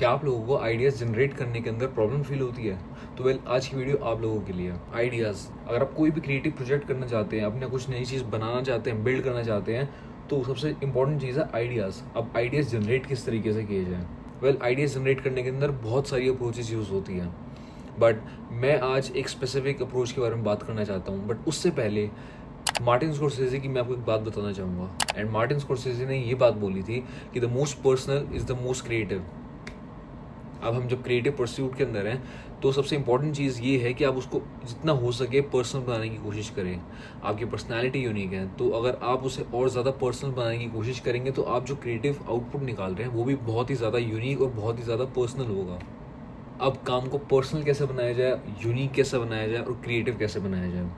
क्या आप लोगों को आइडियाज़ जनरेट करने के अंदर प्रॉब्लम फील होती है? तो आज की वीडियो आप लोगों के लिए आइडियाज़। अगर आप कोई भी क्रिएटिव प्रोजेक्ट करना चाहते हैं, अपना कुछ नई चीज़ बनाना चाहते हैं, बिल्ड करना चाहते हैं, तो सबसे इंपॉर्टेंट चीज़ है आइडियाज़। अब आइडियाज़ जनरेट किस तरीके से किए जाएँ? आइडियाज़ जनरेट करने के अंदर बहुत सारी अप्रोचेज़ यूज़ होती हैं, बट मैं आज एक स्पेसिफिक अप्रोच के बारे में बात करना चाहता हूँ। बट उससे पहले मार्टिन स्कॉर्सेज़ी की मैं आपको एक बात बताना चाहूँगा। एंड मार्टिन स्कॉर्सेज़ी ने ये बात बोली थी कि the most personal is the most creative. अब हम जब क्रिएटिव परस्यूट के अंदर हैं, तो सबसे इंपॉर्टेंट चीज़ ये है कि आप उसको जितना हो सके पर्सनल बनाने की कोशिश करें। आपकी पर्सनैलिटी यूनिक है, तो अगर आप उसे और ज़्यादा पर्सनल बनाने की कोशिश करेंगे, तो आप जो क्रिएटिव आउटपुट निकाल रहे हैं वो भी बहुत ही ज़्यादा यूनिक और बहुत ही ज़्यादा पर्सनल होगा। अब काम को पर्सनल कैसे बनाया जाए, यूनिक कैसे बनाया जाए और क्रिएटिव कैसे बनाया जाए,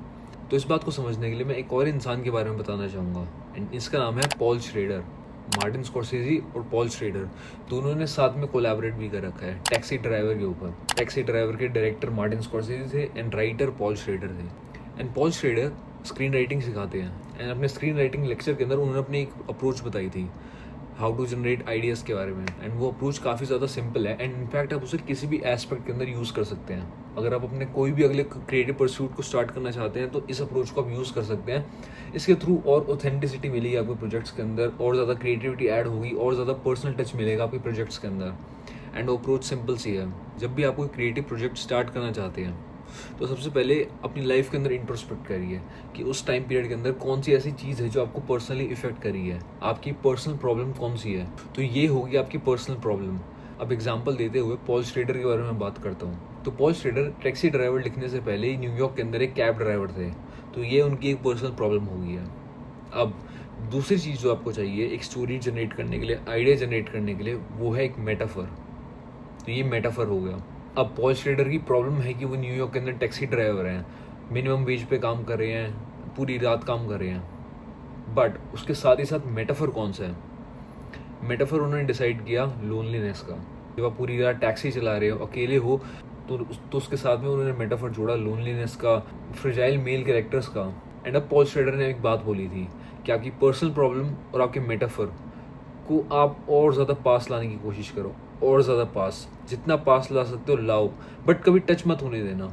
तो इस बात को समझने के लिए मैं एक और इंसान के बारे में बताना चाहूँगा। एंड इसका नाम है पॉल श्रेडर। मार्टिन स्कॉर्सेज़ी और पॉल श्रेडर दोनों ने साथ में कोलैबोरेट भी कर रखा है टैक्सी ड्राइवर के ऊपर। टैक्सी ड्राइवर के डायरेक्टर मार्टिन स्कॉर्सेज़ी थे एंड राइटर पॉल श्रेडर थे। And Paul shredder screen writing सिखाते हैं, एंड अपने स्क्रीन राइटिंग लेक्चर के अंदर उन्होंने अपनी एक अप्रोच बताई थी हाउ टू जनरेट आइडियाज़ के बारे में। एंड वो अप्रोच काफ़ी ज़्यादा सिंपल है, एंड इनफैक्ट आप उसे किसी भी एस्पेक्ट के अंदर यूज़ कर सकते हैं। अगर आप अपने कोई भी अगले क्रिएटिव परस्यूट को स्टार्ट करना चाहते हैं, तो इस अप्रोच को आप यूज़ कर सकते हैं। इसके थ्रू और ऑथेंटिसिटी मिलेगी आपके प्रोजेक्ट्स के अंदर, और ज़्यादा क्रिएटिविटी ऐड होगी, और ज़्यादा पर्सनल टच मिलेगा आपके प्रोजेक्ट्स के अंदर। एंड वो अप्रोच सिंपल सी है। जब भी आप कोई क्रिएटिव प्रोजेक्ट स्टार्ट करना चाहते हैं, तो सबसे पहले अपनी लाइफ के अंदर इंट्रोस्पेक्ट करिए कि उस टाइम पीरियड के अंदर कौन सी ऐसी चीज़ है जो आपको पर्सनली इफेक्ट करी है, आपकी पर्सनल प्रॉब्लम कौन सी है, तो ये होगी आपकी पर्सनल प्रॉब्लम। अब एग्जांपल देते हुए पॉल श्रेडर के बारे में बात करता हूँ। तो पॉल श्रेडर टैक्सी ड्राइवर लिखने से पहले ही न्यूयॉर्क के अंदर एक कैब ड्राइवर थे, तो ये उनकी एक पर्सनल प्रॉब्लम हो गई है। अब दूसरी चीज़ जो आपको चाहिए एक स्टोरी जनरेट करने के लिए, आइडिया जनरेट करने के लिए, वो है एक मेटाफर। तो ये मेटाफर हो गया। अब पॉल श्रेडर की प्रॉब्लम है कि वो न्यूयॉर्क के अंदर टैक्सी ड्राइवर हैं, मिनिमम वेज पे काम कर रहे हैं, पूरी रात काम कर रहे हैं। बट उसके साथ ही साथ मेटाफर कौन सा है? मेटाफर उन्होंने डिसाइड किया लोनलीनेस का। जब आप पूरी रात टैक्सी चला रहे हो, अकेले हो, तो उसके साथ में उन्होंने मेटाफर जोड़ा लोनलीनेस का, फ्रेजाइल मेल कैरेक्टर्स का। एंड अब पॉल श्रेडर ने एक बात बोली थी कि आपकी पर्सनल प्रॉब्लम और आपके मेटाफर को आप और ज़्यादा पास लाने की कोशिश करो, और ज़्यादा पास, जितना पास ला सकते हो लाओ, बट कभी टच मत होने देना।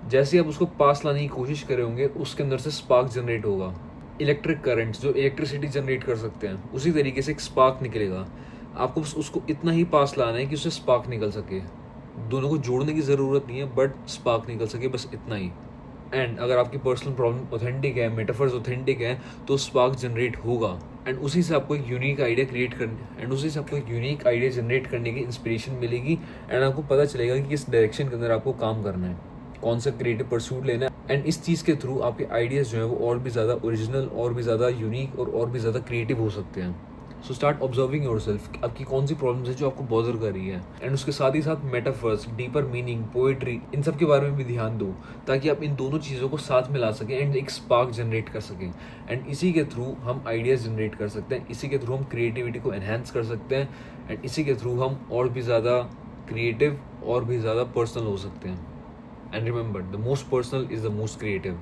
जैसे आप उसको पास लाने की कोशिश करोगे, उसके अंदर से स्पार्क जनरेट होगा। इलेक्ट्रिक करंट्स जो इलेक्ट्रिसिटी जनरेट कर सकते हैं, उसी तरीके से एक स्पार्क निकलेगा। आपको बस उसको इतना ही पास लाना है कि उससे स्पार्क निकल सके। दोनों को जोड़ने की ज़रूरत नहीं है, बट स्पार्क निकल सके, बस इतना ही। एंड अगर आपकी पर्सनल प्रॉब्लम ऑथेंटिक है, मेटाफर्स ऑथेंटिक है, तो स्पार्क जनरेट होगा। एंड उसी से आपको एक यूनिक आइडिया जनरेट करने की इंस्पिरेशन मिलेगी। एंड आपको पता चलेगा कि किस डायरेक्शन के अंदर आपको काम करना है, कौन सा क्रिएटिव परस्यूट लेना है। एंड इस चीज़ के थ्रू आपके आइडियाज़ जो है वो और भी ज़्यादा ओरिजिनल, और भी ज़्यादा यूनिक और भी ज़्यादा क्रिएटिव हो सकते हैं। सो स्टार्ट ऑब्जर्विंग योरसेल्फ, आपकी कौन सी प्रॉब्लम्स है जो आपको बॉदर कर रही है। एंड उसके साथ ही साथ मेटाफर्स, डीपर मीनिंग, पोएट्री, इन सब के बारे में भी ध्यान दो, ताकि आप इन दोनों चीज़ों को साथ में ला सकें एंड एक स्पार्क जनरेट कर सकें। एंड इसी के थ्रू हम आइडियाज़ जनरेट कर सकते हैं, इसी के थ्रू हम क्रिएटिविटी को एनहेंस कर सकते हैं, एंड इसी के थ्रू हम और भी ज़्यादा क्रिएटिव और भी ज़्यादा पर्सनल हो सकते हैं। And remember, the most personal is the most creative.